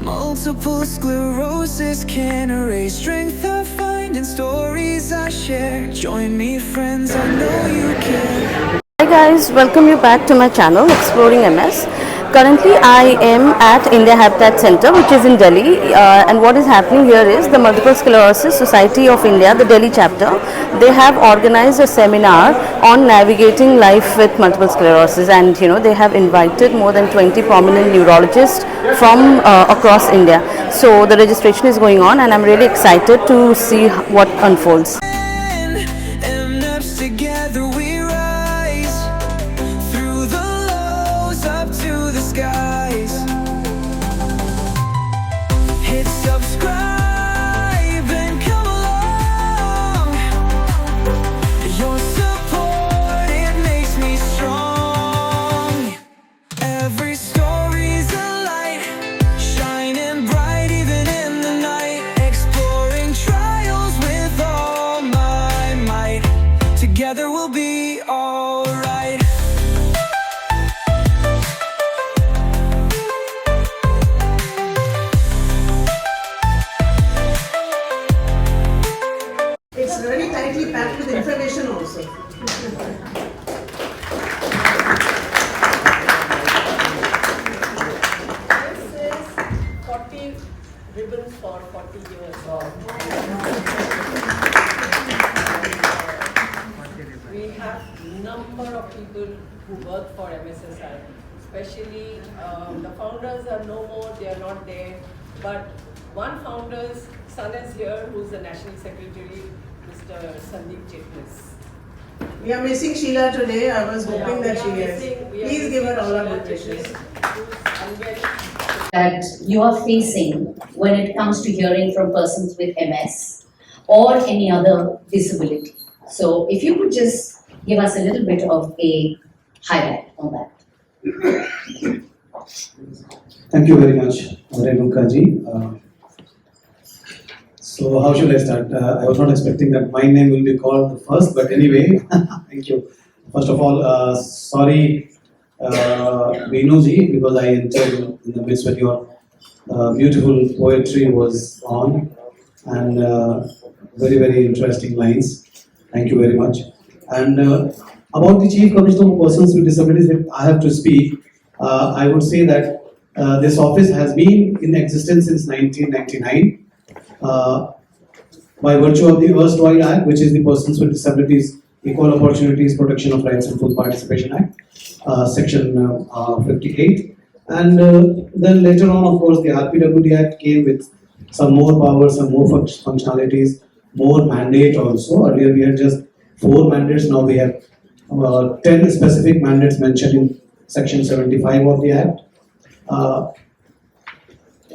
Multiple sclerosis can't erase strength I find in stories I share. Join me friends, I know you can. Hi guys, welcome you back to my channel Exploring MS. Currently I am at India Habitat Center, which is in Delhi, and what is happening here is the Multiple Sclerosis Society of India, the Delhi chapter, they have organized a seminar on navigating life with multiple sclerosis, and they have invited more than 20 prominent neurologists from across India. So the registration is going on and I'm really excited to see what unfolds. Together we rise, through the lows up to the skies. Hit subscribe and come along. Your support, it makes me strong. Every story's a light, shining bright even in the night. Exploring trials with all my might. Together we'll be alright. It's very tightly packed with information also. This is 40 ribbons for 40 years. We have number of people who work for MSSI, especially the founders are no more, they are not there, but one founder's son is here, who's the National Secretary, Mr. Sandeep Chitnis. We are missing Sheila today. I was hoping that she is. Please give her all our good wishes. That you are facing when it comes to hearing from persons with MS or any other disability. So if you could just give us a little bit of a highlight on that. Thank you very much, Renuka ji. So how should I start? I was not expecting that my name will be called first, but anyway, thank you. First of all, sorry, Venu ji, because I entered in the midst when your beautiful poetry was on, and very, very interesting lines. Thank you very much. And about the Chief Commissioner of Persons with Disabilities, if I have to speak, I would say that this office has been in existence since 1999 by virtue of the erstwhile Act, which is the Persons with Disabilities Equal Opportunities Protection of Rights and Full Participation Act, Section 58. And then later on, of course, the RPWD Act came with some more powers, some more functionalities, more mandate also. Earlier we had just 4 mandates, now we have 10 specific mandates mentioned in Section 75 of the Act.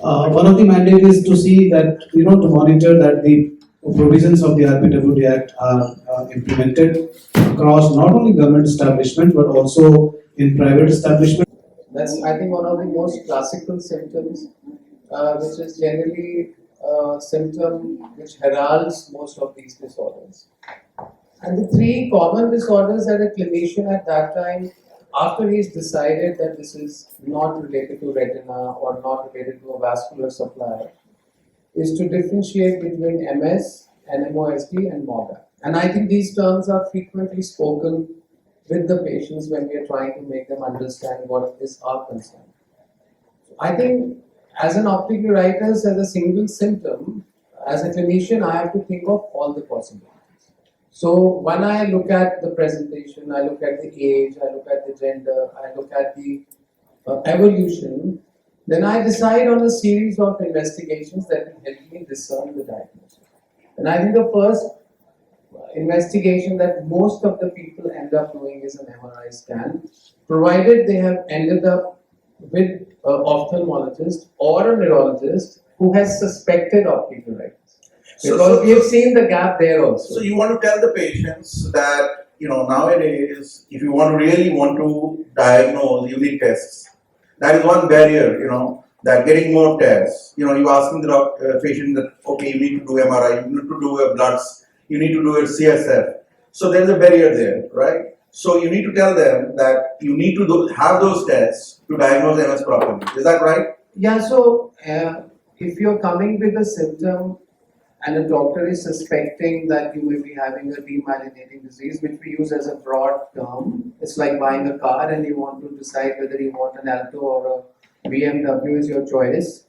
One of the mandates is to see that, to monitor that the provisions of the RPWD Act are implemented across not only government establishment but also in private establishment. That's, I think, one of the most classical symptoms, which is generally a symptom which heralds most of these disorders. And the 3 common disorders that a clinician at that time, after he's decided that this is not related to retina or not related to a vascular supply, is to differentiate between MS, NMOSD and MOGA. And I think these terms are frequently spoken with the patients when we are trying to make them understand what is our concern. I think as an optic neuritis, as a single symptom, as a clinician, I have to think of all the possibilities. So when I look at the presentation, I look at the age, I look at the gender, I look at the evolution, then I decide on a series of investigations that will help me discern the diagnosis. And I think the first investigation that most of the people end up doing is an MRI scan, provided they have ended up with an ophthalmologist or a neurologist who has suspected optic neuritis. Because we have seen the gap there also. So you want to tell the patients that, nowadays, if you really want to diagnose, you need tests. That is one barrier, that getting more tests. You asking the patient that, okay, you need to do MRI, you need to do bloods, you need to do a CSF. So there's a barrier there, right? So you need to tell them that you need to have those tests to diagnose MS properly. Is that right? Yeah, so if you're coming with a symptom and a doctor is suspecting that you may be having a demyelinating disease, which we use as a broad term, it's like buying a car and you want to decide whether you want an Alto or a BMW is your choice.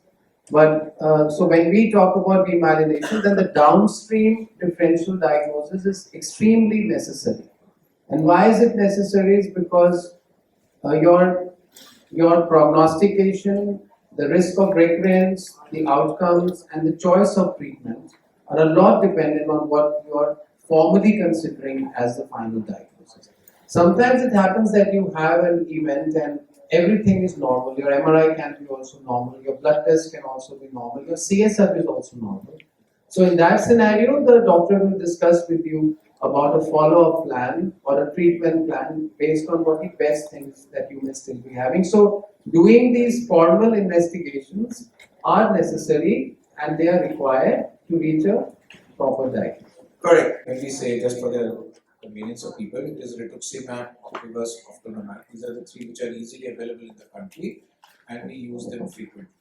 But so when we talk about demyelination, then the downstream differential diagnosis is extremely necessary. And why is it necessary? Is because your prognostication, the risk of recurrence, the outcomes, and the choice of treatment are a lot dependent on what you are formally considering as the final diagnosis. Sometimes it happens that you have an event and everything is normal. Your MRI can be also normal, your blood test can also be normal, your CSF is also normal. So in that scenario, the doctor will discuss with you about a follow-up plan or a treatment plan based on what he best thinks that you may still be having. So doing these formal investigations are necessary and they are required to reach a proper diagnosis. Correct. When we say, just for the convenience of people, it is rituximab, Ocrevus, Ofatumumab. These are the three which are easily available in the country and we use them frequently.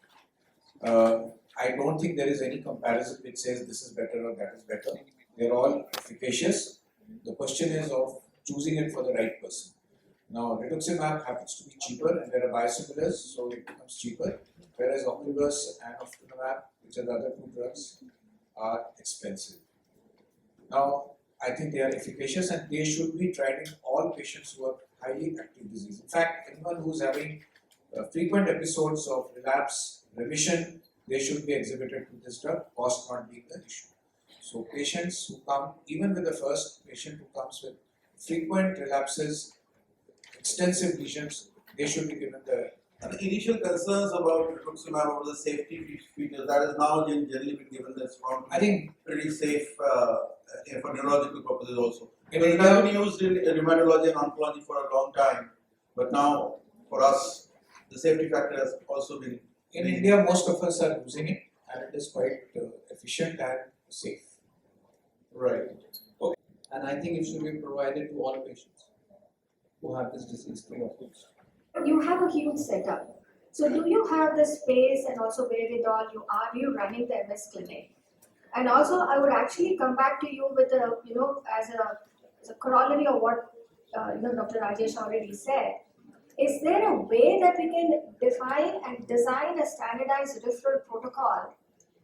I don't think there is any comparison which says this is better or that is better. They're all efficacious. The question is of choosing it for the right person. Now, rituximab happens to be cheaper and there are biosimilars, so it becomes cheaper. Whereas Ocrevus and Ofatumumab, which are the other two drugs, are expensive. Now, I think they are efficacious and they should be tried in all patients who have highly active disease. In fact, anyone who is having frequent episodes of relapse, remission, they should be exhibited to this drug, cost not being the issue. So patients who come, even with the first patient who comes with frequent relapses, extensive lesions, they should be given the. And the initial concerns about rituximab over the safety features, that is now generally been given that's found to I think pretty safe for neurological purposes also. in It has India, been used in rheumatology and oncology for a long time, but now for us, the safety factor has also been. in India, most of us are using it and it is quite efficient and safe. Right. And I think it should be provided to all patients who have this disease free of cost. You have a huge setup. So do you have the space and also wherewithal? Are you running the MS clinic? And also, I would actually come back to you with a, as a corollary of what Dr. Rajesh already said. Is there a way that we can define and design a standardized referral protocol,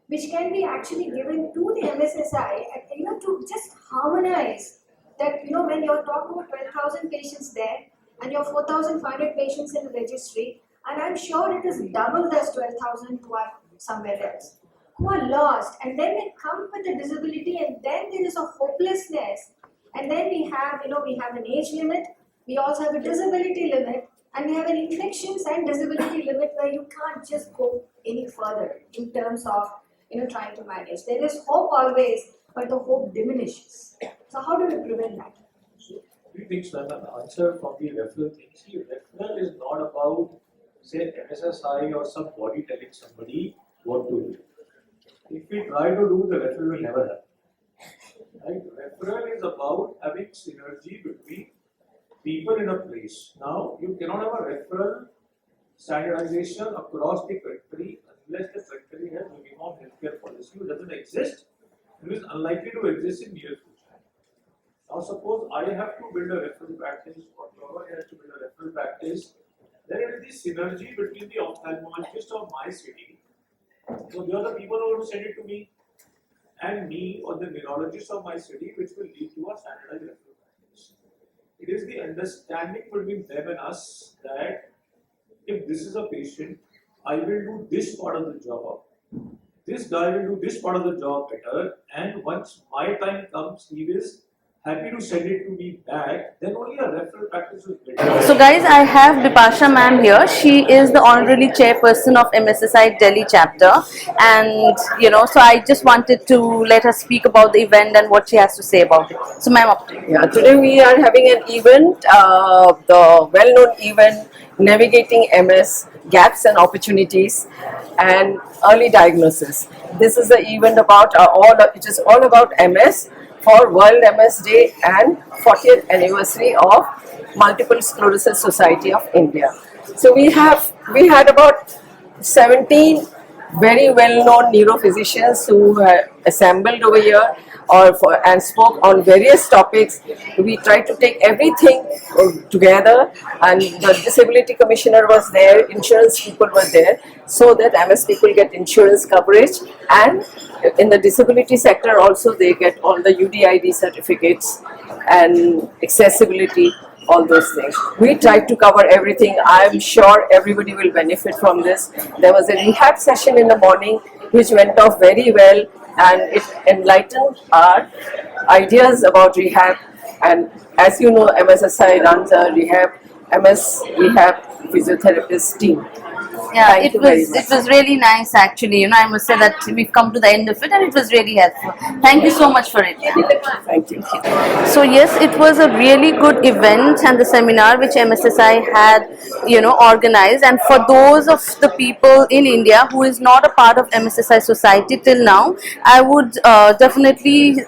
which can be actually given to the MSSI, and, to just harmonize that, when you're talking about 12,000 patients there and you're 4,500 patients in the registry, and I'm sure it is double as 12,000 who are somewhere else, who are lost, and then they come with a disability, and then there is a hopelessness, and then we have an age limit, we also have a disability limit, and we have an infections and disability limit where you can't just go any further in terms of trying to manage. There is hope always, but the hope diminishes. So how do we prevent that? Three things, ma'am. An answer from the referral thing. See, referral is not about, say, MSSI or some body telling somebody what to do. If we try to do, the referral will never happen. Right? Referral is about having synergy between people in a place. Now, you cannot have a referral standardization across the country unless the country has uniform healthcare policy, which doesn't exist, and is unlikely to exist in near future. Now, suppose I have to build a referral practice, or Laura has to build a referral practice, then it is the synergy between the ophthalmologist of my city. So, they are the people who are going to send it to me, and me, or the neurologist of my city, which will lead to a standardized referral practice. It is the understanding between them and us that if this is a patient, I will do this part of the job. This guy will do this part of the job better, and once my time comes, he is happy to send it to me back. Then only a referral practice will get done. So guys, I have Bipasha ma'am here. She is the honorary chairperson of MSSI Delhi chapter, and so I just wanted to let her speak about the event and what she has to say about it. So ma'am, up to you. Yeah, today we are having an event, the well-known event, Navigating MS, Gaps and Opportunities, and Early Diagnosis. This is the event about it is all about MS for World MS Day and 40th anniversary of Multiple Sclerosis Society of India. So we had about 17 very well-known neurophysicians who assembled over here and spoke on various topics. We tried to take everything together, and the disability commissioner was there, insurance people were there, so that MS people get insurance coverage, and in the disability sector also they get all the UDID certificates and accessibility, all those things. We tried to cover everything. I'm sure everybody will benefit from this. There was a rehab session in the morning which went off very well, and it enlightened our ideas about rehab. And as you know, MSSI runs a MS rehab physiotherapist team. Yeah, Thank you very much. it was really nice actually. I must say that we've come to the end of it, and it was really helpful. Thank you so much for it. Thank you. So yes, it was a really good event and the seminar which MSSI had, organized. And for those of the people in India who is not a part of MSSI society till now, I would definitely,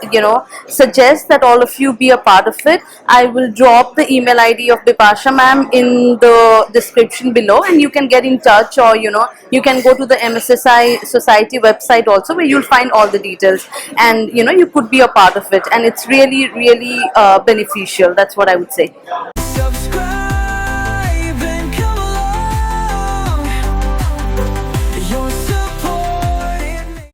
suggest that all of you be a part of it. I will drop the email ID of Bipasha ma'am in the description below, and you can get in touch, or you can go to the MSSI society website also, where you'll find all the details, and you could be a part of it, and it's really beneficial. That's what I would say.